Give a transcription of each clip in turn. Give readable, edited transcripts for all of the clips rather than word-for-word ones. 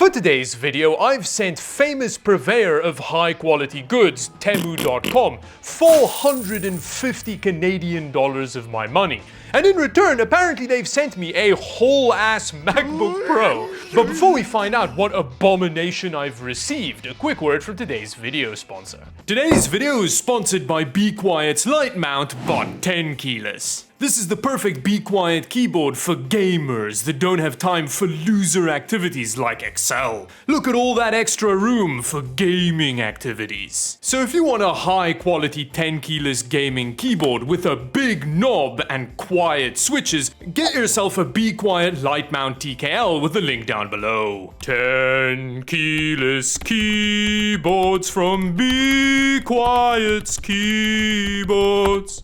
For today's video, I've sent famous purveyor of high quality goods, Temu.com, 450 Canadian dollars of my money. And in return, apparently they've sent me a whole ass MacBook Pro. But before we find out what abomination I've received, a quick word from today's video sponsor. Today's video is sponsored by Be Quiet's light mount Bot 10 keyless. This is the perfect Be Quiet keyboard for gamers that don't have time for loser activities like Excel. Look at all that extra room for gaming activities. So if you want a high quality 10 keyless gaming keyboard with a big knob and quiet switches, get yourself a Be Quiet light mount TKL with the link down below. 10 keyless keyboards from Be Quiet's keyboards.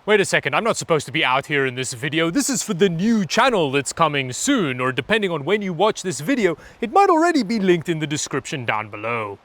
Wait a second, I'm not supposed to be out here in this video. This is for the new channel that's coming soon, or depending on when you watch this video, it might already be linked in the description down below.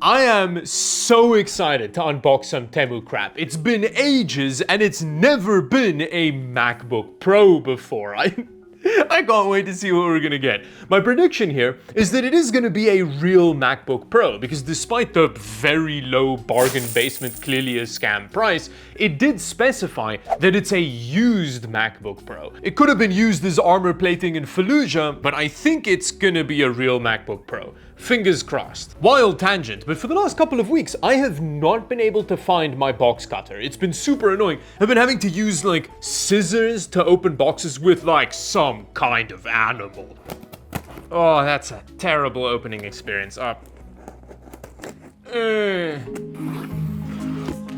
I am so excited to unbox some Temu crap. It's been ages and it's never been a MacBook Pro before. I can't wait to see what we're gonna get. My prediction here is that it is gonna be a real MacBook Pro, because despite the very low bargain basement, clearly a scam price, it did specify that it's a used MacBook Pro. It could have been used as armor plating in Fallujah, but I think it's gonna be a real MacBook Pro. Fingers crossed. Wild tangent, but for the last couple of weeks, I have not been able to find my box cutter. It's been super annoying. I've been having to use like scissors to open boxes with like some kind of animal. Oh, that's a terrible opening experience.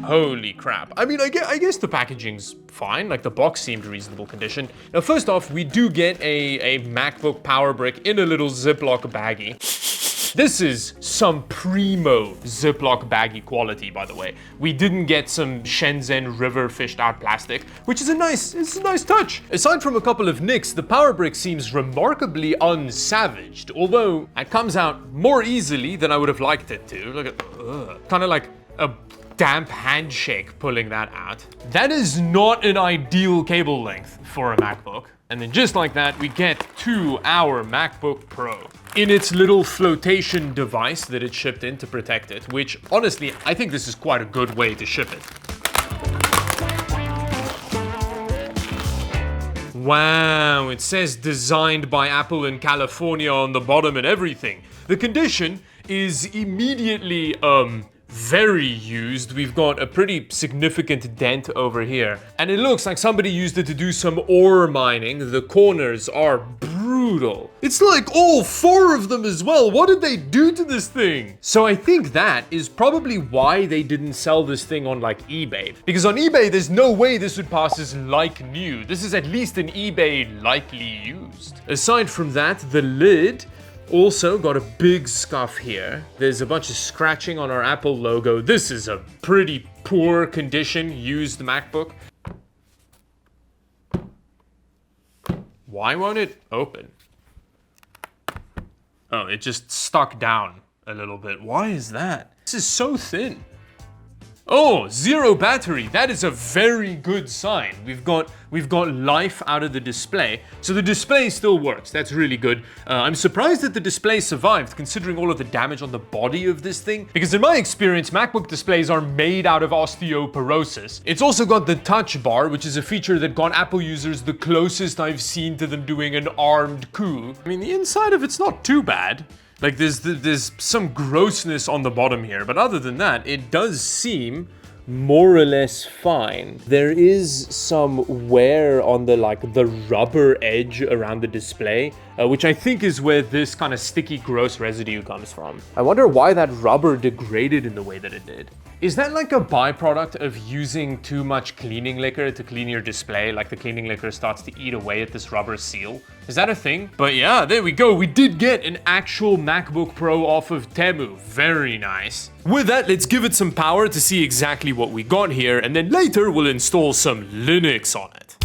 Holy crap. I mean, I guess the packaging's fine. Like, the box seemed reasonable condition. Now, first off, we do get a MacBook power brick in a little Ziploc baggie. This is some primo Ziploc baggie quality, by the way. We didn't get some Shenzhen River fished out plastic, which is a nice touch. Aside from a couple of nicks, the power brick seems remarkably unsavaged, although it comes out more easily than I would have liked it to. Look at, kind of like a damp handshake pulling that out. That is not an ideal cable length for a MacBook. And then just like that, we get to our MacBook Pro in its little flotation device that it shipped in to protect it, which honestly, I think this is quite a good way to ship it. Wow, it says designed by Apple in California on the bottom and everything. The condition is immediately, very used. We've got a pretty significant dent over here, and it looks like somebody used it to do some ore mining. The corners are brutal. It's like all four of them as well. What did they do to this thing? So I think that is probably why they didn't sell this thing on like eBay, because on eBay there's no way this would pass as like new. This is at least an eBay likely used. Aside from that, the lid also got a big scuff here. There's a bunch of scratching on our Apple logo. This is a pretty poor condition used MacBook. Why won't it open? Oh, it just stuck down a little bit. Why is that? This is so thin. Oh, 0 battery. That is a very good sign. We've got life out of the display. So the display still works. That's really good. I'm surprised that the display survived, considering all of the damage on the body of this thing. Because in my experience, MacBook displays are made out of osteoporosis. It's also got the touch bar, which is a feature that got Apple users the closest I've seen to them doing an armed coup. I mean, the inside of it's not too bad. Like, there's some grossness on the bottom here, but other than that, it does seem more or less fine. There is some wear on the rubber edge around the display, which I think is where this kind of sticky, gross residue comes from. I wonder why that rubber degraded in the way that it did. Is that like a byproduct of using too much cleaning liquor to clean your display? Like the cleaning liquor starts to eat away at this rubber seal? Is that a thing? But yeah, there we go. We did get an actual MacBook Pro off of Temu. Very nice. With that, let's give it some power to see exactly what we got here, and then later we'll install some Linux on it.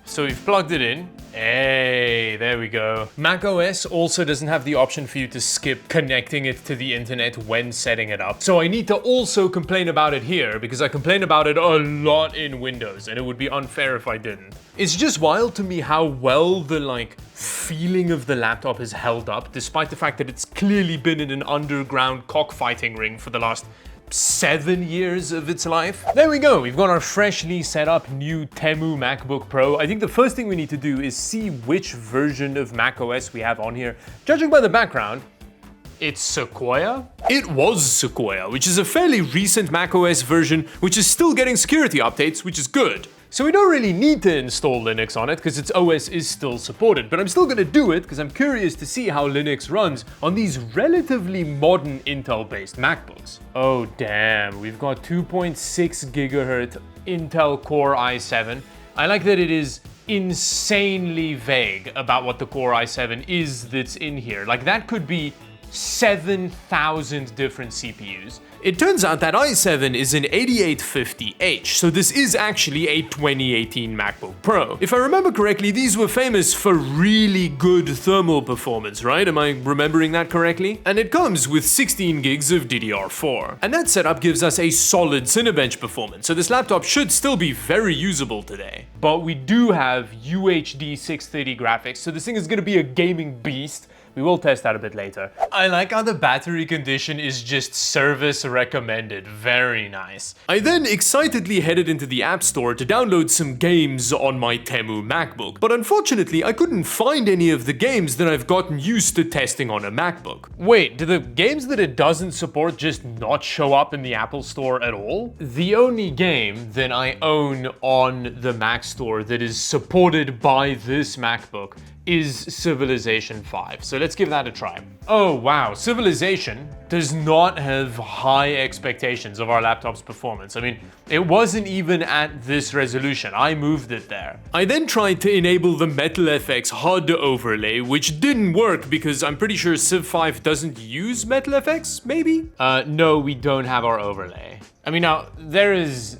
So we've plugged it in. Hey, there we go. macOS also doesn't have the option for you to skip connecting it to the internet when setting it up. So I need to also complain about it here because I complain about it a lot in Windows and it would be unfair if I didn't. It's just wild to me how well the feeling of the laptop is held up despite the fact that it's clearly been in an underground cockfighting ring for the last 7 years of its life. There we go, we've got our freshly set up new Temu MacBook Pro. I think the first thing we need to do is see which version of macOS we have on here. Judging by the background, it's Sequoia? It was Sequoia, which is a fairly recent macOS version, which is still getting security updates, which is good. So we don't really need to install Linux on it because its OS is still supported, but I'm still gonna do it because I'm curious to see how Linux runs on these relatively modern Intel-based MacBooks. Oh damn, we've got 2.6 gigahertz Intel Core i7. I like that it is insanely vague about what the Core i7 is that's in here. Like that could be 7,000 different CPUs. It turns out that i7 is an 8850H, so this is actually a 2018 MacBook Pro. If I remember correctly, these were famous for really good thermal performance, right? Am I remembering that correctly? And it comes with 16 gigs of DDR4. And that setup gives us a solid Cinebench performance, so this laptop should still be very usable today. But we do have UHD 630 graphics, so this thing is gonna be a gaming beast. We will test that a bit later. I like how the battery condition is just service recommended. Very nice. I then excitedly headed into the App Store to download some games on my Temu MacBook. But unfortunately, I couldn't find any of the games that I've gotten used to testing on a MacBook. Wait, do the games that it doesn't support just not show up in the Apple Store at all? The only game that I own on the Mac Store that is supported by this MacBook is Civilization 5. So let's give that a try. Oh wow, Civilization does not have high expectations of our laptop's performance. I mean, it wasn't even at this resolution. I moved it there. I then tried to enable the MetalFX HUD overlay, which didn't work because I'm pretty sure Civ 5 doesn't use MetalFX, maybe? No, we don't have our overlay. I mean, now, there is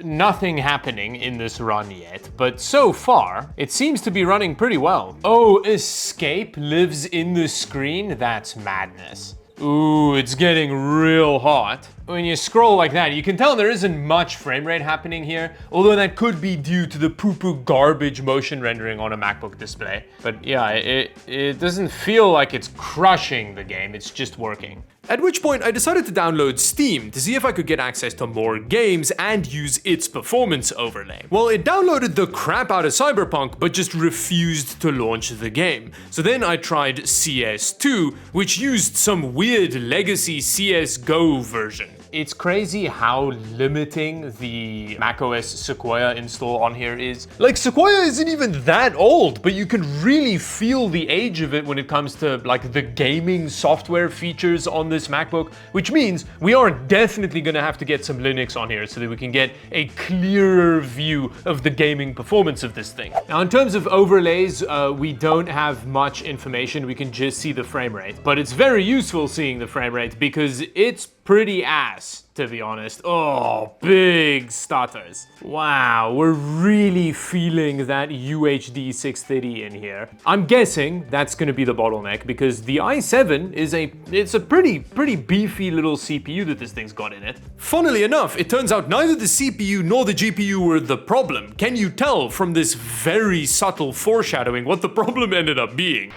nothing happening in this run yet, but so far, it seems to be running pretty well. Oh, escape lives in the screen? That's madness. Ooh, it's getting real hot. When you scroll like that, you can tell there isn't much frame rate happening here, although that could be due to the poo-poo garbage motion rendering on a MacBook display. But yeah, it doesn't feel like it's crushing the game, it's just working. At which point I decided to download Steam to see if I could get access to more games and use its performance overlay. Well, it downloaded the crap out of Cyberpunk, but just refused to launch the game. So then I tried CS2, which used some weird legacy CSGO version. It's crazy how limiting the macOS Sequoia install on here is. Like, Sequoia isn't even that old, but you can really feel the age of it when it comes to like the gaming software features on this MacBook, which means we are definitely gonna have to get some Linux on here so that we can get a clearer view of the gaming performance of this thing. Now, in terms of overlays, we don't have much information. We can just see the frame rate, but it's very useful seeing the frame rate because it's pretty ass, to be honest. Oh, big stutters. Wow, we're really feeling that UHD 630 in here. I'm guessing that's gonna be the bottleneck because the i7 is it's a pretty beefy little CPU that this thing's got in it. Funnily enough, it turns out neither the CPU nor the GPU were the problem. Can you tell from this very subtle foreshadowing what the problem ended up being?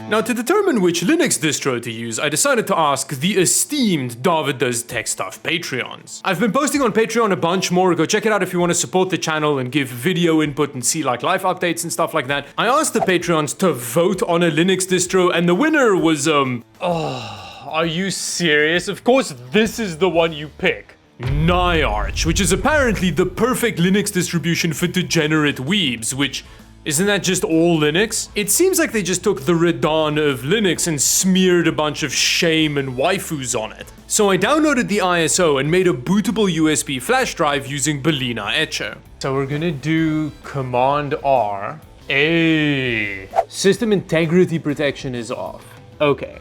Now, to determine which Linux distro to use, I decided to ask the esteemed Dawid Does Tech Stuff Patreons. I've been posting on Patreon a bunch more. Go check it out if you want to support the channel and give video input and see like live updates and stuff like that. I asked the Patreons to vote on a Linux distro and the winner was, oh, are you serious? Of course this is the one you pick. NiArch, which is apparently the perfect Linux distribution for degenerate weebs, which... Isn't that just all Linux? It seems like they just took the Redan of Linux and smeared a bunch of shame and waifus on it. So I downloaded the ISO and made a bootable USB flash drive using Balena Etcher. So we're gonna do Command R. System integrity protection is off. Okay.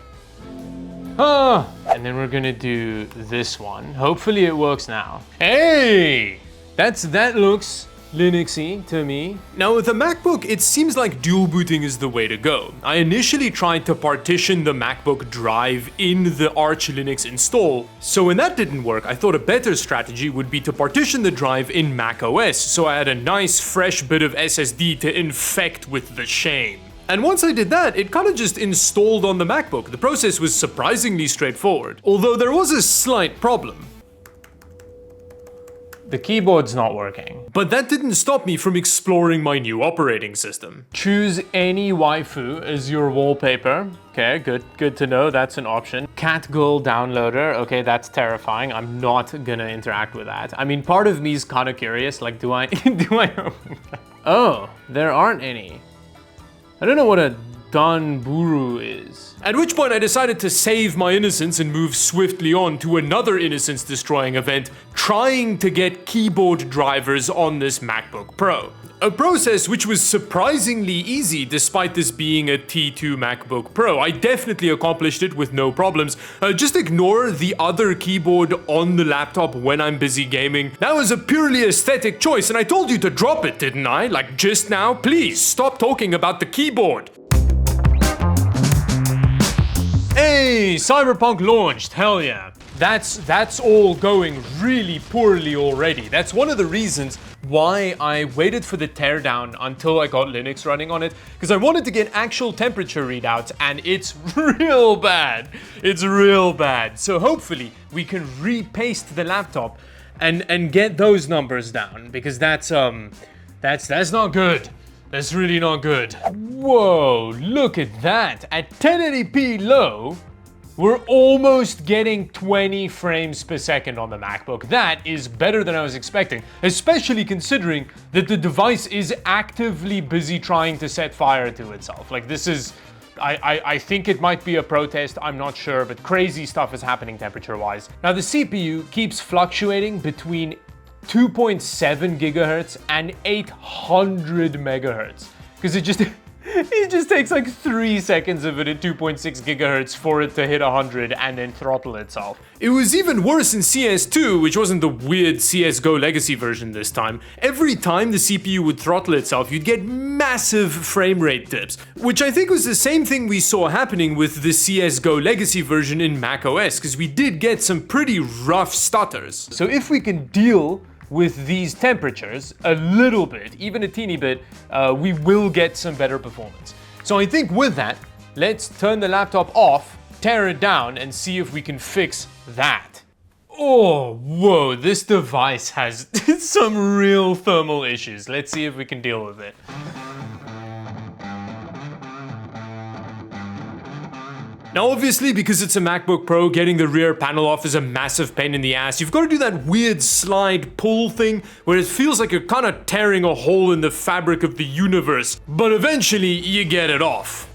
And then we're gonna do this one. Hopefully it works now. Hey! That looks Linuxy to me. Now with the MacBook, it seems like dual booting is the way to go. I initially tried to partition the MacBook drive in the Arch Linux install, so when that didn't work, I thought a better strategy would be to partition the drive in macOS, so I had a nice fresh bit of SSD to infect with the shame. And once I did that, it kind of just installed on the MacBook. The process was surprisingly straightforward, although there was a slight problem. The keyboard's not working. But that didn't stop me from exploring my new operating system. Choose any waifu as your wallpaper. Okay, good to know, that's an option. Catgirl downloader, okay, that's terrifying. I'm not gonna interact with that. I mean, part of me is kind of curious, like, do I open that? Oh, there aren't any. I don't know what a Danburu is. At which point I decided to save my innocence and move swiftly on to another innocence-destroying event, trying to get keyboard drivers on this MacBook Pro. A process which was surprisingly easy despite this being a T2 MacBook Pro. I definitely accomplished it with no problems. Just ignore the other keyboard on the laptop when I'm busy gaming. That was a purely aesthetic choice, and I told you to drop it, didn't I? Like just now? Please stop talking about the keyboard. Hey, Cyberpunk launched, hell yeah. That's all going really poorly already. That's one of the reasons why I waited for the teardown until I got Linux running on it, because I wanted to get actual temperature readouts, and it's real bad. It's real bad. So hopefully we can repaste the laptop and get those numbers down, because that's not good. That's really not good. Whoa, look at that. At 1080p low, we're almost getting 20 frames per second on the MacBook. That is better than I was expecting, especially considering that the device is actively busy trying to set fire to itself. Like this is, I think it might be a protest, I'm not sure, but crazy stuff is happening temperature-wise. Now the CPU keeps fluctuating between 2.7 gigahertz and 800 megahertz, because it just takes like 3 seconds of it at 2.6 gigahertz for it to hit 100 and then throttle itself. It was even worse in CS2, which wasn't the weird CSGO legacy version this time. Every time the CPU would throttle itself, you'd get massive frame rate dips, which I think was the same thing we saw happening with the CSGO legacy version in macOS, because we did get some pretty rough stutters. So if we can deal with these temperatures a little bit, even a teeny bit, we will get some better performance. So I think with that, let's turn the laptop off, tear it down, and see if we can fix that. Oh, whoa, this device has some real thermal issues. Let's see if we can deal with it. Now obviously, because it's a MacBook Pro, getting the rear panel off is a massive pain in the ass. You've got to do that weird slide pull thing where it feels like you're kind of tearing a hole in the fabric of the universe, but eventually you get it off.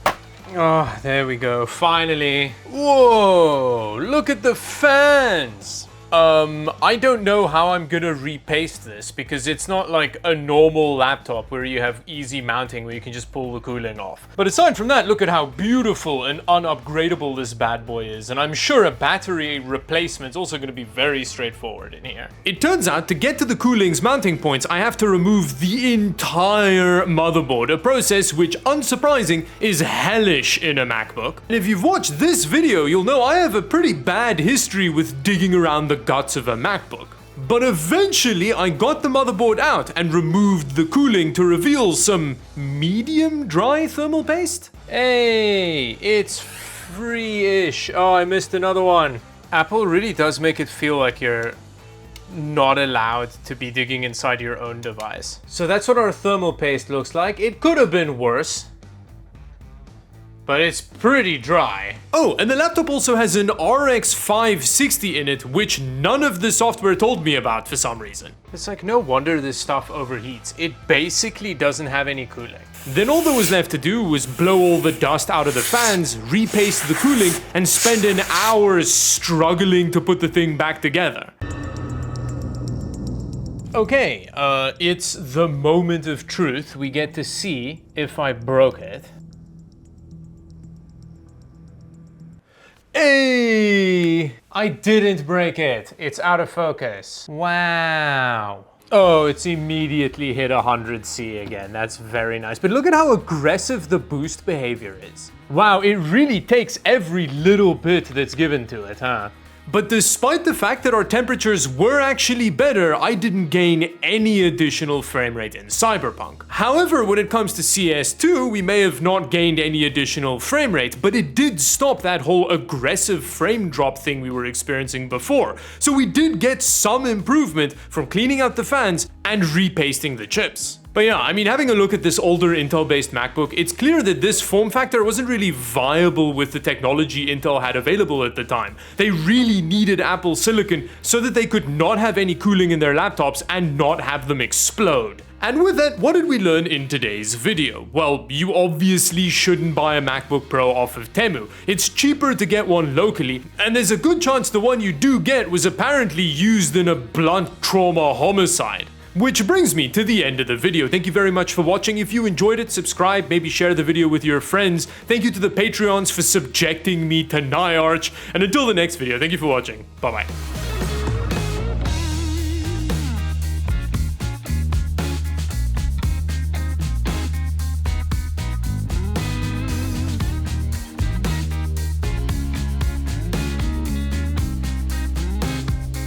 Oh, there we go, finally. Whoa, look at the fans. I don't know how I'm gonna repaste this, because it's not like a normal laptop where you have easy mounting where you can just pull the cooling off. But aside from that, look at how beautiful and unupgradable this bad boy is, and I'm sure a battery replacement's also gonna be very straightforward in here. It turns out, to get to the cooling's mounting points, I have to remove the entire motherboard, a process which, unsurprising, is hellish in a MacBook. And if you've watched this video, you'll know I have a pretty bad history with digging around the guts of a MacBook. But eventually I got the motherboard out and removed the cooling to reveal some medium dry thermal paste. Hey, it's free-ish. Oh, I missed another one. Apple really does make it feel like you're not allowed to be digging inside your own device. So that's what our thermal paste looks like. It could have been worse, but it's pretty dry. Oh, and the laptop also has an RX 560 in it, which none of the software told me about for some reason. It's like, no wonder this stuff overheats. It basically doesn't have any cooling. Then all that was left to do was blow all the dust out of the fans, repaste the cooling, and spend an hour struggling to put the thing back together. Okay, it's the moment of truth. We get to see if I broke it. Hey! I didn't break it. It's out of focus. Wow. Oh, it's immediately hit 100C again. That's very nice. But look at how aggressive the boost behavior is. Wow, it really takes every little bit that's given to it, huh? But despite the fact that our temperatures were actually better, I didn't gain any additional frame rate in Cyberpunk. However, when it comes to CS2, we may have not gained any additional frame rate, but it did stop that whole aggressive frame drop thing we were experiencing before. So we did get some improvement from cleaning out the fans and repasting the chips. But yeah, I mean, having a look at this older Intel-based MacBook, it's clear that this form factor wasn't really viable with the technology Intel had available at the time. They really needed Apple Silicon so that they could not have any cooling in their laptops and not have them explode. And with that, what did we learn in today's video? Well, you obviously shouldn't buy a MacBook Pro off of Temu. It's cheaper to get one locally, and there's a good chance the one you do get was apparently used in a blunt trauma homicide. Which brings me to the end of the video. Thank you very much for watching. If you enjoyed it, subscribe, maybe share the video with your friends. Thank you to the Patreons for subjecting me to NIARCH. And until the next video, thank you for watching. Bye-bye.